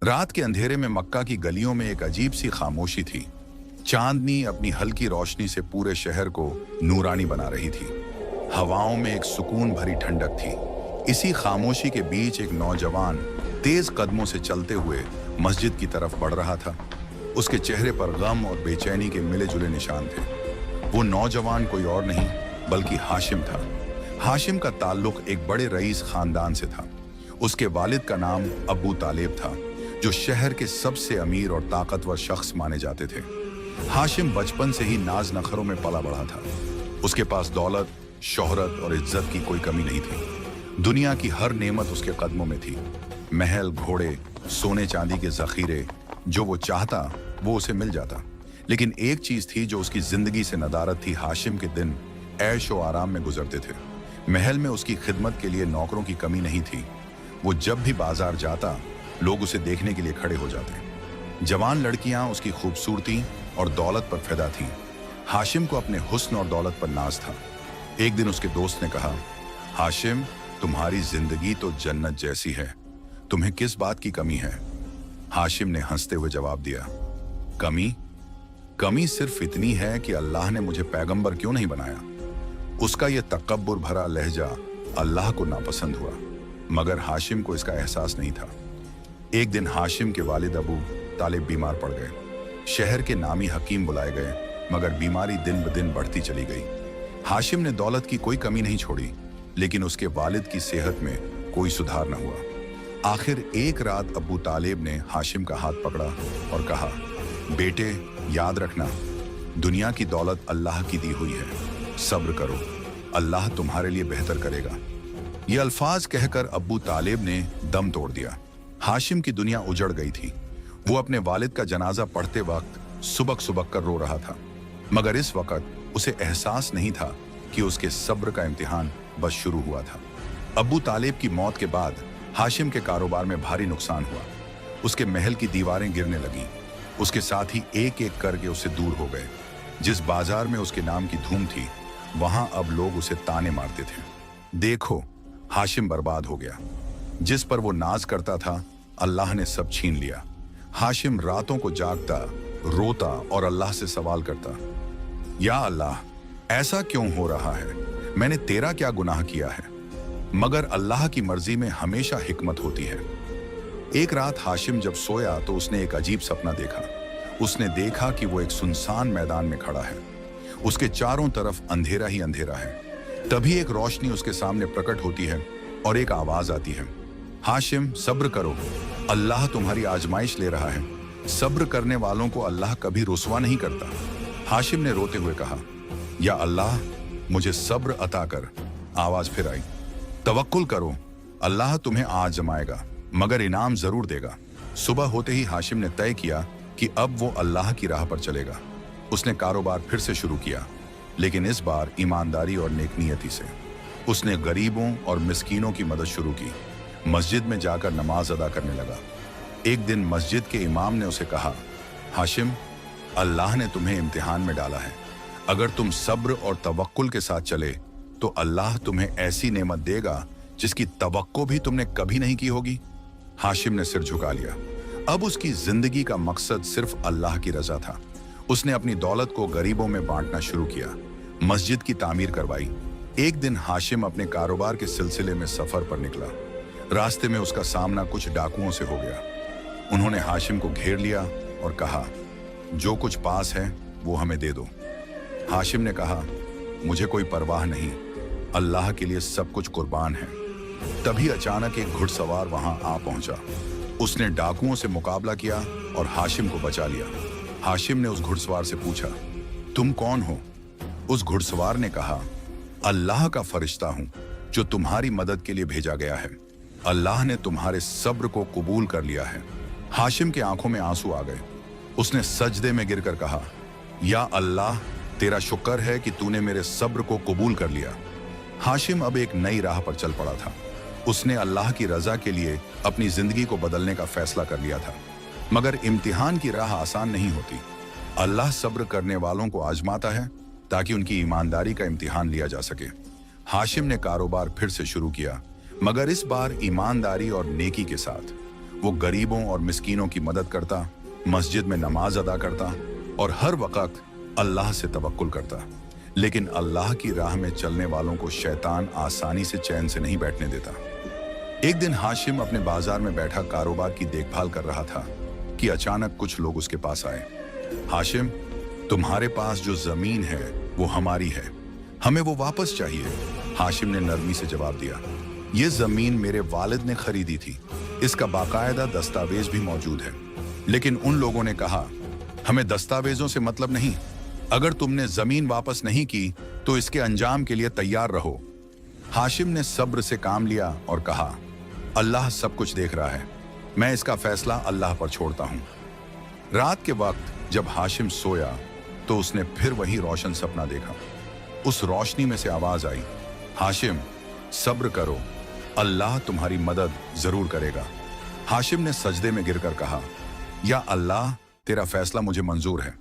रात के अंधेरे में मक्का की गलियों में एक अजीब सी खामोशी थी। चांदनी अपनी हल्की रोशनी से पूरे शहर को नूरानी बना रही थी। हवाओं में एक सुकून भरी ठंडक थी। इसी खामोशी के बीच एक नौजवान तेज कदमों से चलते हुए मस्जिद की तरफ बढ़ रहा था। उसके चेहरे पर गम और बेचैनी के मिले जुले निशान थे। वो नौजवान कोई और नहीं बल्कि हाशिम था। हाशिम का ताल्लुक एक बड़े रईस खानदान से था। उसके वालिद का नाम अबू तालिब था, जो शहर के सबसे अमीर और ताकतवर शख्स माने जाते थे। हाशिम बचपन से ही नाज नखरों में पला बढ़ा था। उसके पास दौलत, शोहरत और इज्जत की कोई कमी नहीं थी। दुनिया की हर नेमत उसके कदमों में थी। महल, घोड़े, सोने चांदी के जखीरे, जो वो चाहता वो उसे मिल जाता। लेकिन एक चीज थी जो उसकी जिंदगी से नदारत थी। हाशिम के दिन ऐश और आराम में गुजरते थे। महल में उसकी खिदमत के लिए नौकरों की कमी नहीं थी। वो जब भी बाजार जाता लोग उसे देखने के लिए खड़े हो जाते। जवान लड़कियां उसकी खूबसूरती और दौलत पर फिदा थीं। हाशिम को अपने हुस्न और दौलत पर नाज था। एक दिन उसके दोस्त ने कहा, हाशिम, तुम्हारी जिंदगी तो जन्नत जैसी है, तुम्हें किस बात की कमी है? हाशिम ने हंसते हुए जवाब दिया, कमी सिर्फ इतनी है कि अल्लाह ने मुझे पैगंबर क्यों नहीं बनाया। उसका यह तकब्बुर भरा लहजा अल्लाह को नापसंद हुआ, मगर हाशिम को इसका एहसास नहीं था। एक दिन हाशिम के वालिद अबू तालिब बीमार पड़ गए। शहर के नामी हकीम बुलाए गए, मगर बीमारी दिन ब दिन बढ़ती चली गई। हाशिम ने दौलत की कोई कमी नहीं छोड़ी, लेकिन उसके वालिद की सेहत में कोई सुधार न हुआ। आखिर एक रात अबू तालिब ने हाशिम का हाथ पकड़ा और कहा, बेटे, याद रखना, दुनिया की दौलत अल्लाह की दी हुई है, सब्र करो, अल्लाह तुम्हारे लिए बेहतर करेगा। ये अल्फाज कहकर अबू तालिब ने दम तोड़ दिया। हाशिम की दुनिया उजड़ गई थी। वो अपने वालिद का जनाजा पढ़ते वक्त सुबक सुबक कर रो रहा था, मगर इस वक्त उसे एहसास नहीं था कि उसके सब्र का इम्तिहान बस शुरू हुआ था। अबू तालिब की मौत के बाद हाशिम के कारोबार में भारी नुकसान हुआ। उसके महल की दीवारें गिरने लगीं। उसके साथ ही एक एक करके उससे दूर हो गए। जिस बाजार में उसके नाम की धूम थी, वहां अब लोग उसे ताने मारते थे। देखो, हाशिम बर्बाद हो गया। जिस पर वो नाज करता था, अल्लाह ने सब छीन लिया। हाशिम रातों को जागता, रोता और अल्लाह से सवाल करता, या अल्लाह, ऐसा क्यों हो रहा है? मैंने तेरा क्या गुनाह किया है? मगर अल्लाह की मर्जी में हमेशा हिकमत होती है। एक रात हाशिम जब सोया तो उसने एक अजीब सपना देखा। उसने देखा कि वो एक सुनसान मैदान में खड़ा है। उसके चारों तरफ अंधेरा ही अंधेरा है। तभी एक रोशनी उसके सामने प्रकट होती है और एक आवाज आती है, हाशिम, सब्र करो, अल्लाह तुम्हारी आजमाइश ले रहा है। सब्र करने वालों को अल्लाह कभी रुसवा नहीं करता। हाशिम ने रोते हुए कहा, या अल्लाह, मुझे सब्र अता कर। आवाज फिर आई, तवक्कुल करो, अल्लाह तुम्हें आजमाएगा मगर इनाम जरूर देगा। सुबह होते ही हाशिम ने तय किया कि अब वो अल्लाह की राह पर चलेगा। उसने कारोबार फिर से शुरू किया, लेकिन इस बार ईमानदारी और नेकनियती से। उसने गरीबों और मिस्कीनों की मदद शुरू की। मस्जिद में जाकर नमाज अदा करने लगा। एक दिन मस्जिद के इमाम ने उसे कहा, हाशिम, अल्लाह ने तुम्हें इम्तिहान में डाला है। अगर तुम सब्र और तवक्कुल के साथ चले तो अल्लाह तुम्हें ऐसी नेमत देगा जिसकी तवक्को भी तुमने कभी नहीं की होगी। हाशिम ने सिर झुका लिया। अब उसकी जिंदगी का मकसद सिर्फ अल्लाह की रजा था। उसने अपनी दौलत को गरीबों में बांटना शुरू किया, मस्जिद की तामीर करवाई। एक दिन हाशिम अपने कारोबार के सिलसिले में सफर पर निकला। रास्ते में उसका सामना कुछ डाकुओं से हो गया। उन्होंने हाशिम को घेर लिया और कहा, जो कुछ पास है वो हमें दे दो। हाशिम ने कहा, मुझे कोई परवाह नहीं, अल्लाह के लिए सब कुछ कुर्बान है। तभी अचानक एक घुड़सवार वहां आ पहुंचा। उसने डाकुओं से मुकाबला किया और हाशिम को बचा लिया। हाशिम ने उस घुड़सवार से पूछा, तुम कौन हो? उस घुड़सवार ने कहा, अल्लाह का फरिश्ता हूं जो तुम्हारी मदद के लिए भेजा गया है। अल्लाह ने तुम्हारे सब्र को कबूल कर लिया है। हाशिम के आंखों में आंसू आ गए। उसने सजदे में गिरकर कहा, या अल्लाह, तेरा शुक्र है कि तूने मेरे सब्र को कबूल कर लिया। हाशिम अब एक नई राह पर चल पड़ा था। उसने अल्लाह की रजा के लिए अपनी जिंदगी को बदलने का फैसला कर लिया था। मगर इम्तिहान की राह आसान नहीं होती। अल्लाह सब्र करने वालों को आजमाता है ताकि उनकी ईमानदारी का इम्तिहान लिया जा सके। हाशिम ने कारोबार फिर से शुरू किया, मगर इस बार ईमानदारी और नेकी के साथ। वो गरीबों और मिस्कीनों की मदद करता, मस्जिद में नमाज अदा करता और हर वक्त अल्लाह से तवक्कुल करता। लेकिन अल्लाह की राह में चलने वालों को शैतान आसानी से चैन से नहीं बैठने देता। एक दिन हाशिम अपने बाजार में बैठा कारोबार की देखभाल कर रहा था कि अचानक कुछ लोग उसके पास आए। हाशिम, तुम्हारे पास जो जमीन है वो हमारी है, हमें वो वापस चाहिए। हाशिम ने नरमी से जवाब दिया, ये जमीन मेरे वालिद ने खरीदी थी, इसका बाकायदा दस्तावेज भी मौजूद है। लेकिन उन लोगों ने कहा, हमें दस्तावेजों से मतलब नहीं, अगर तुमने जमीन वापस नहीं की तो इसके अंजाम के लिए तैयार रहो। हाशिम ने सब्र से काम लिया और कहा, अल्लाह सब कुछ देख रहा है, मैं इसका फैसला अल्लाह पर छोड़ता हूं। रात के वक्त जब हाशिम सोया तो उसने फिर वही रोशन सपना देखा। उस रोशनी में से आवाज आई, हाशिम सब्र करो, अल्लाह तुम्हारी मदद जरूर करेगा। हाशिम ने सजदे में गिरकर कहा, या अल्लाह, तेरा फैसला मुझे मंजूर है।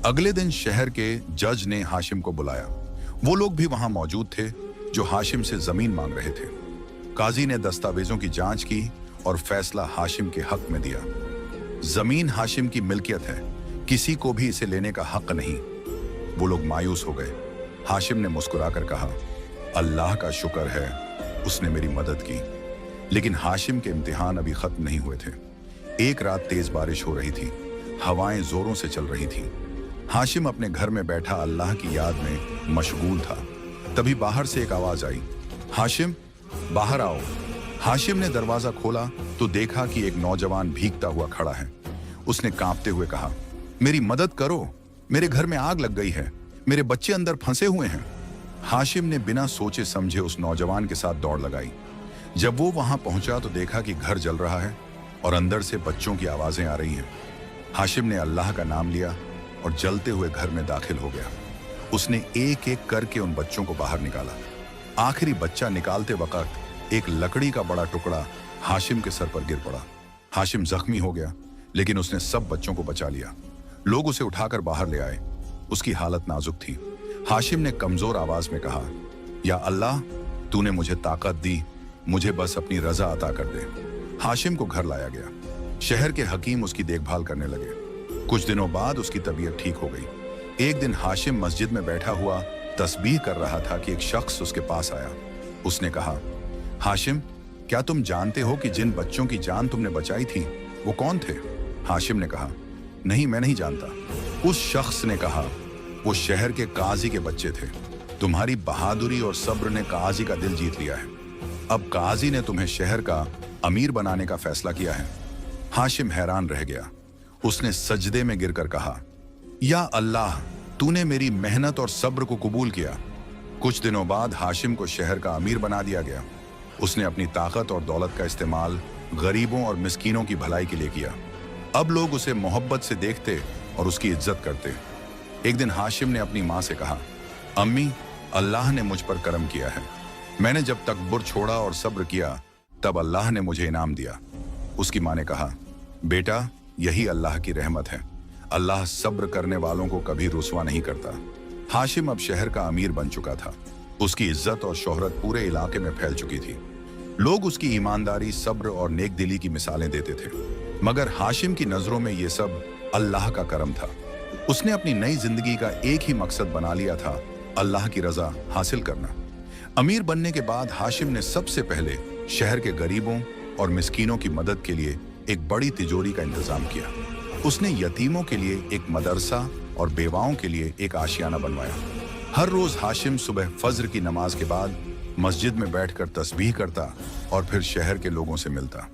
अगले दिन शहर के जज ने हाशिम को बुलाया। वो लोग भी वहां मौजूद थे जो हाशिम से जमीन मांग रहे थे। काजी ने दस्तावेजों की जांच की और फैसला हाशिम के हक में दिया। जमीन हाशिम की मिल्कियत है, किसी को भी इसे लेने का हक नहीं। वो लोग मायूस हो गए। हाशिम ने मुस्कुराकर कहा, अल्लाह का शुक्र है, उसने मेरी मदद की। लेकिन हाशिम के इम्तिहान अभी खत्म नहीं हुए थे। एक रात तेज बारिश हो रही थी, हवाएं जोरों से चल रही थीं। हाशिम अपने घर में बैठा अल्लाह की याद में मशगूल था। तभी बाहर से एक आवाज आई, हाशिम बाहर आओ। हाशिम ने दरवाजा खोला तो देखा कि एक नौजवान भीगता हुआ खड़ा है। उसने कांपते हुए कहा, मेरी मदद करो, मेरे घर में आग लग गई है, मेरे बच्चे अंदर फंसे हुए हैं। हाशिम ने बिना सोचे समझे उस नौजवान के साथ दौड़ लगाई। जब वो वहां पहुंचा तो देखा कि घर जल रहा है और अंदर से बच्चों की आवाजें आ रही हैं। हाशिम ने अल्लाह का नाम लिया और जलते हुए घर में दाखिल हो गया। उसने एक एक करके उन बच्चों को बाहर निकाला। आखिरी बच्चा निकालते वक्त एक लकड़ी का बड़ा टुकड़ा हाशिम के सर पर गिर पड़ा। हाशिम जख्मी हो गया, लेकिन उसने सब बच्चों को बचा लिया। लोग उसे उठाकर बाहर ले आए। उसकी हालत नाजुक थी। हाशिम ने कमजोर आवाज में कहा, या अल्लाह, तूने मुझे ताकत दी, मुझे बस अपनी रजा अता कर दे। हाशिम को घर लाया गया। शहर के हकीम उसकी देखभाल करने लगे। कुछ दिनों बाद उसकी तबीयत ठीक हो गई। एक दिन हाशिम मस्जिद में बैठा हुआ तस्बीह कर रहा था कि एक शख्स उसके पास आया। उसने कहा, हाशिम, क्या तुम जानते हो कि जिन बच्चों की जान तुमने बचाई थी वो कौन थे? हाशिम ने कहा, नहीं, मैं नहीं जानता। उस शख्स ने कहा, वो शहर के काजी के बच्चे थे। तुम्हारी बहादुरी और सब्र ने काजी का दिल जीत लिया है। अब काजी ने तुम्हें शहर का अमीर बनाने का फैसला किया है। हाशिम हैरान रह गया। उसने सजदे में गिरकर कहा, या अल्लाह, तूने मेरी मेहनत और सब्र को कबूल किया। कुछ दिनों बाद हाशिम को शहर का अमीर बना दिया गया। उसने अपनी ताकत और दौलत का इस्तेमाल गरीबों और मिस्कीनों की भलाई के लिए किया। अब लोग उसे मोहब्बत से देखते और उसकी इज्जत करते। एक दिन हाशिम ने अपनी माँ से कहा, अम्मी, अल्लाह ने मुझ पर करम किया है। मैंने जब तकब्बुर छोड़ा और सब्र किया तब अल्लाह ने मुझे इनाम दिया। उसकी माँ ने कहा, बेटा, यही अल्लाह की रहमत है। अल्लाह सब्र करने वालों को कभी रुसवा नहीं करता। हाशिम अब शहर का अमीर बन चुका था। उसकी इज्जत और शोहरत पूरे इलाके में फैल चुकी थी। लोग उसकी ईमानदारी, सब्र और नेक दिली की मिसालें देते थे। मगर हाशिम की नजरों में ये सब अल्लाह का करम था। उसने अपनी नई जिंदगी का एक ही मकसद बना लिया था, अल्लाह की रजा हासिल करना। अमीर बनने के बाद हाशिम ने सबसे पहले शहर के गरीबों और मिस्कीनों की मदद के लिए एक बड़ी तिजोरी का इंतजाम किया। उसने यतीमों के लिए एक मदरसा और बेवाओं के लिए एक आशियाना बनवाया। हर रोज हाशिम सुबह फज्र की नमाज के बाद मस्जिद में बैठकर तस्बीह करता और फिर शहर के लोगों से मिलता।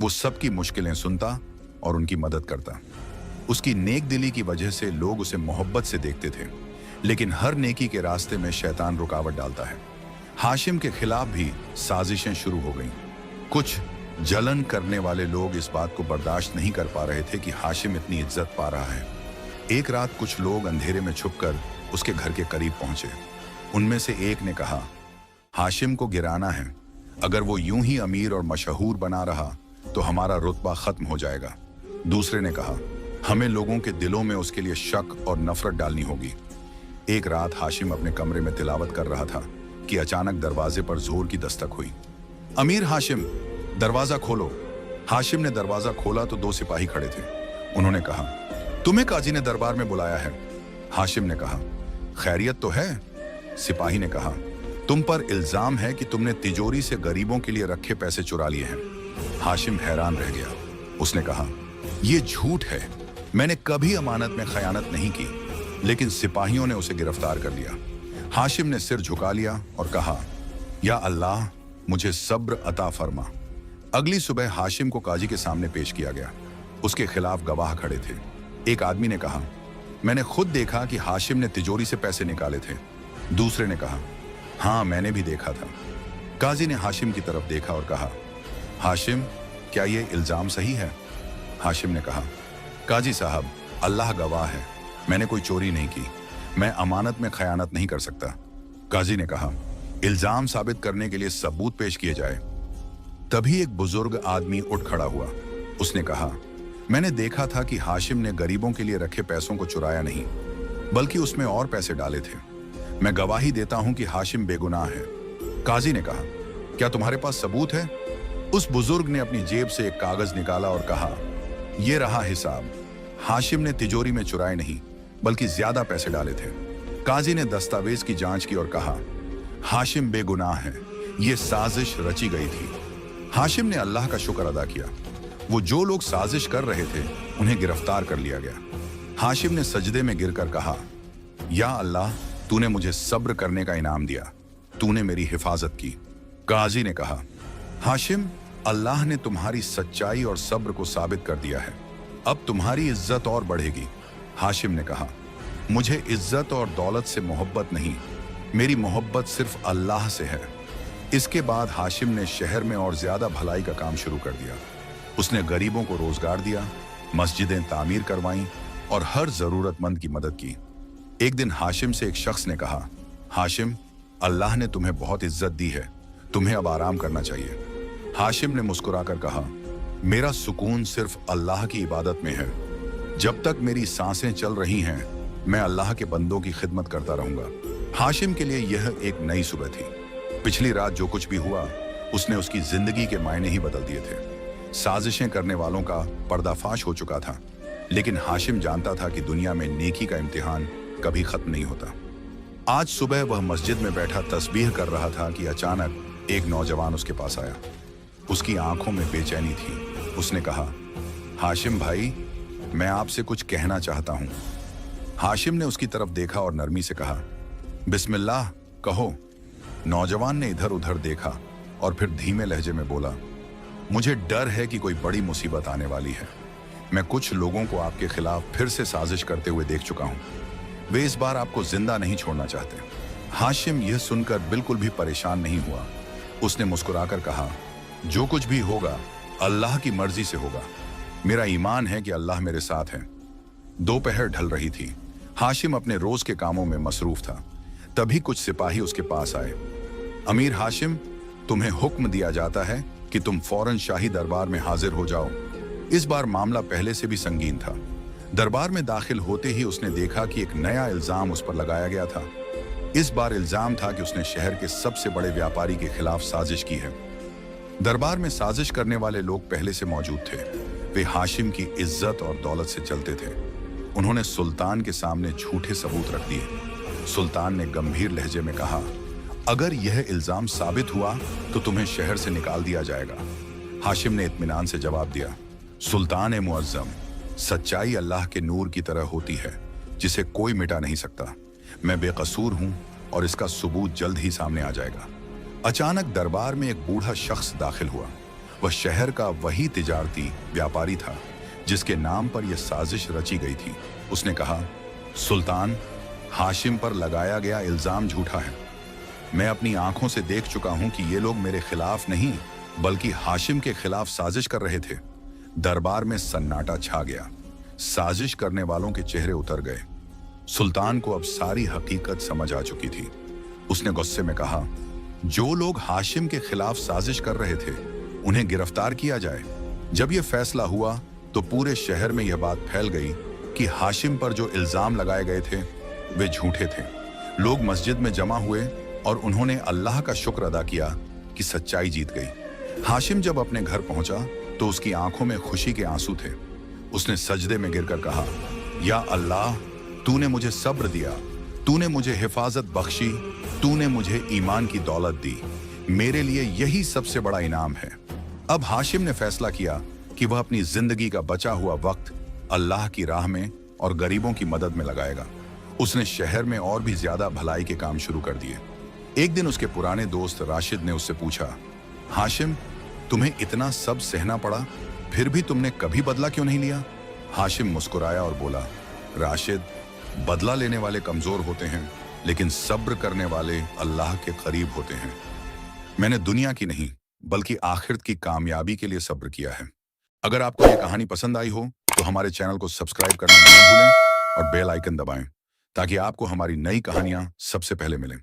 वो सबकी मुश्किलें सुनता और उनकी मदद करता। उसकी नेक दिली की वजह से लोग उसे मोहब्बत से देखते थे। लेकिन हर नेकी के रास्ते में शैतान रुकावट डालता है। हाशिम के खिलाफ भी साजिशें शुरू हो गईं। कुछ जलन करने वाले लोग इस बात को बर्दाश्त नहीं कर पा रहे थे कि हाशिम इतनी इज्जत पा रहा है। एक रात कुछ लोग अंधेरे में छुपकर उसके घर के करीब पहुंचे। उनमें से एक ने कहा, हाशिम को गिराना है। अगर वो यूं ही अमीर और मशहूर बना रहा तो हमारा रुतबा खत्म हो जाएगा। दूसरे ने कहा, हमें लोगों के दिलों में उसके लिए शक और नफरत डालनी होगी। एक रात हाशिम अपने कमरे में तिलावत कर रहा था कि अचानक दरवाजे पर जोर की दस्तक हुई। अमीर हाशिम, दरवाजा खोलो। हाशिम ने दरवाजा खोला तो 2 सिपाही खड़े थे। उन्होंने कहा, तुम्हें काजी ने दरबार में बुलाया है। हाशिम ने कहा, खैरियत तो है? सिपाही ने कहा, तुम पर इल्जाम है कि तुमने तिजोरी से गरीबों के लिए रखे पैसे चुरा लिए हैं। हाशिम हैरान रह गया। उसने कहा, यह झूठ है, मैंने कभी अमानत में खयानत नहीं की। लेकिन सिपाहियों ने उसे गिरफ्तार कर लिया। हाशिम ने सिर झुका लिया और कहा, या अल्लाह, मुझे सब्र अता फरमा। अगली सुबह हाशिम को काजी के सामने पेश किया गया। उसके खिलाफ गवाह खड़े थे। एक आदमी ने कहा, मैंने खुद देखा कि हाशिम ने तिजोरी से पैसे निकाले थे। दूसरे ने कहा, हाँ, मैंने भी देखा था। काजी ने हाशिम की तरफ देखा और कहा, हाशिम, क्या यह इल्जाम सही है? हाशिम ने कहा, काजी साहब, अल्लाह गवाह है, मैंने कोई चोरी नहीं की। मैं अमानत में खयानत नहीं कर सकता। काजी ने कहा, इल्जाम साबित करने के लिए सबूत पेश किए जाए। तभी एक बुजुर्ग आदमी उठ खड़ा हुआ। उसने कहा, मैंने देखा था कि हाशिम ने गरीबों के लिए रखे पैसों को चुराया नहीं, बल्कि उसमें और पैसे डाले थे। मैं गवाही देता हूं कि हाशिम बेगुनाह है। काजी ने कहा, क्या तुम्हारे पास सबूत है? उस बुजुर्ग ने अपनी जेब से एक कागज निकाला और कहा, यह रहा हिसाब। हाशिम ने तिजोरी में चुराए नहीं, बल्कि ज्यादा पैसे डाले थे। काजी ने दस्तावेज की जांच की और कहा, हाशिम बेगुनाह है, यह साजिश रची गई थी। हाशिम ने अल्लाह का शुक्र अदा किया। वो जो लोग साजिश कर रहे थे उन्हें गिरफ्तार कर लिया गया। हाशिम ने सजदे में गिरकर कहा, या अल्लाह, तूने मुझे सब्र करने का इनाम दिया, तूने मेरी हिफाजत की। काजी ने कहा, हाशिम, अल्लाह ने तुम्हारी सच्चाई और सब्र को साबित कर दिया है, अब तुम्हारी इज्जत और बढ़ेगी। हाशिम ने कहा, मुझे इज्जत और दौलत से मोहब्बत नहीं, मेरी मोहब्बत सिर्फ अल्लाह से है। इसके बाद हाशिम ने शहर में और ज्यादा भलाई का काम शुरू कर दिया। उसने गरीबों को रोजगार दिया, मस्जिदें तामीर करवाईं और हर जरूरतमंद की मदद की। एक दिन हाशिम से एक शख्स ने कहा, हाशिम, अल्लाह ने तुम्हें बहुत इज्जत दी है, तुम्हें अब आराम करना चाहिए। हाशिम ने मुस्कुराकर कहा, मेरा सुकून सिर्फ अल्लाह की इबादत में है। जब तक मेरी सांसें चल रही हैं, मैं अल्लाह के बंदों की खिदमत करता रहूंगा। हाशिम के लिए यह एक नई सुबह थी। पिछली रात जो कुछ भी हुआ, उसने उसकी जिंदगी के मायने ही बदल दिए थे। साजिशें करने वालों का पर्दाफाश हो चुका था, लेकिन हाशिम जानता था कि दुनिया में नेकी का इम्तिहान कभी खत्म नहीं होता। आज सुबह वह मस्जिद में बैठा तस्बीह कर रहा था कि अचानक एक नौजवान उसके पास आया। उसकी आंखों में बेचैनी थी। उसने कहा, हाशिम भाई, मैं आपसे कुछ कहना चाहता हूं। हाशिम ने उसकी तरफ देखा और नरमी से कहा, बिस्मिल्लाह, कहो। नौजवान ने इधर उधर देखा और फिर धीमे लहजे में बोला, मुझे डर है कि कोई बड़ी मुसीबत आने वाली है। मैं कुछ लोगों को आपके खिलाफ फिर से साजिश करते हुए देख चुका हूं। वे इस बार आपको जिंदा नहीं छोड़ना चाहते। हाशिम यह सुनकर बिल्कुल भी परेशान नहीं हुआ। उसने मुस्कुराकर कहा, जो कुछ भी होगा अल्लाह की मर्जी से होगा। मेरा ईमान है कि अल्लाह मेरे साथ है। दोपहर ढल रही थी। हाशिम अपने रोज के कामों में मसरूफ था। तभी कुछ सिपाही उसके पास आए। अमीर हाशिम, तुम्हें हुक्म दिया जाता है कि तुम फौरन शाही दरबार में हाजिर हो जाओ। इस बार मामला पहले से भी संगीन था। दरबार में दाखिल होते ही उसने देखा कि एक नया इल्जाम उस पर लगाया गया था। इस बार इल्जाम था कि उसने शहर के सबसे बड़े व्यापारी के खिलाफ साजिश की है। दरबार में साजिश करने वाले लोग पहले से मौजूद थे। वे हाशिम की इज्जत और दौलत से चलते थे। उन्होंने सुल्तान के सामने झूठे सबूत रख दिए। सुल्तान ने गंभीर लहजे में कहा, अगर यह इल्जाम साबित हुआ तो तुम्हें शहर से निकाल दिया जाएगा। हाशिम ने इत्मीनान से जवाब दिया, सुल्तान मुअज्जम, सच्चाई अल्लाह के नूर की तरह होती है जिसे कोई मिटा नहीं सकता। मैं बेकसूर हूं और इसका सबूत जल्द ही सामने आ जाएगा। अचानक दरबार में एक बूढ़ा शख्स दाखिल हुआ। वह शहर का वही तिजारती व्यापारी था जिसके नाम पर यह साजिश रची गई थी। उसने कहा, सुल्तान, हाशिम पर लगाया गया इल्जाम झूठा है। मैं अपनी आंखों से देख चुका हूं कि ये लोग मेरे खिलाफ नहीं बल्कि हाशिम के खिलाफ साजिश कर रहे थे। दरबार में सन्नाटा छा गया। साजिश करने वालों के चेहरे उतर गए। सुल्तान को अब सारी हकीकत समझ आ चुकी थी। उसने गुस्से में कहा, जो लोग हाशिम के खिलाफ साजिश कर रहे थे उन्हें गिरफ्तार किया जाए। जब यह फैसला हुआ तो पूरे शहर में यह बात फैल गई कि हाशिम पर जो इल्जाम लगाए गए थे वे झूठे थे। लोग मस्जिद में जमा हुए और उन्होंने अल्लाह का शुक्र अदा किया कि सच्चाई जीत गई। हाशिम जब अपने घर पहुंचा तो उसकी आंखों में खुशी के आंसू थे। उसने सजदे में गिरकर कहा, या अल्लाह, तूने मुझे सब्र दिया, तूने मुझे हिफाजत बख्शी, तूने मुझे ईमान की दौलत दी। मेरे लिए यही सबसे बड़ा इनाम है। अब हाशिम ने फैसला किया कि वह अपनी जिंदगी का बचा हुआ वक्त अल्लाह की राह में और गरीबों की मदद में लगाएगा। उसने शहर में और भी ज्यादा भलाई के काम शुरू कर दिए। एक दिन उसके पुराने दोस्त राशिद ने उससे पूछा, हाशिम, तुम्हें इतना सब सहना पड़ा, फिर भी तुमने कभी बदला क्यों नहीं लिया? हाशिम मुस्कुराया और बोला, राशिद, बदला लेने वाले कमजोर होते हैं, लेकिन सब्र करने वाले अल्लाह के करीब होते हैं। मैंने दुनिया की नहीं बल्कि आखिरत की कामयाबी के लिए सब्र किया है। अगर आपको यह कहानी पसंद आई हो तो हमारे चैनल को सब्सक्राइब करना न भूलें और बेल आइकन दबाएं ताकि आपको हमारी नई कहानियां सबसे पहले मिलें।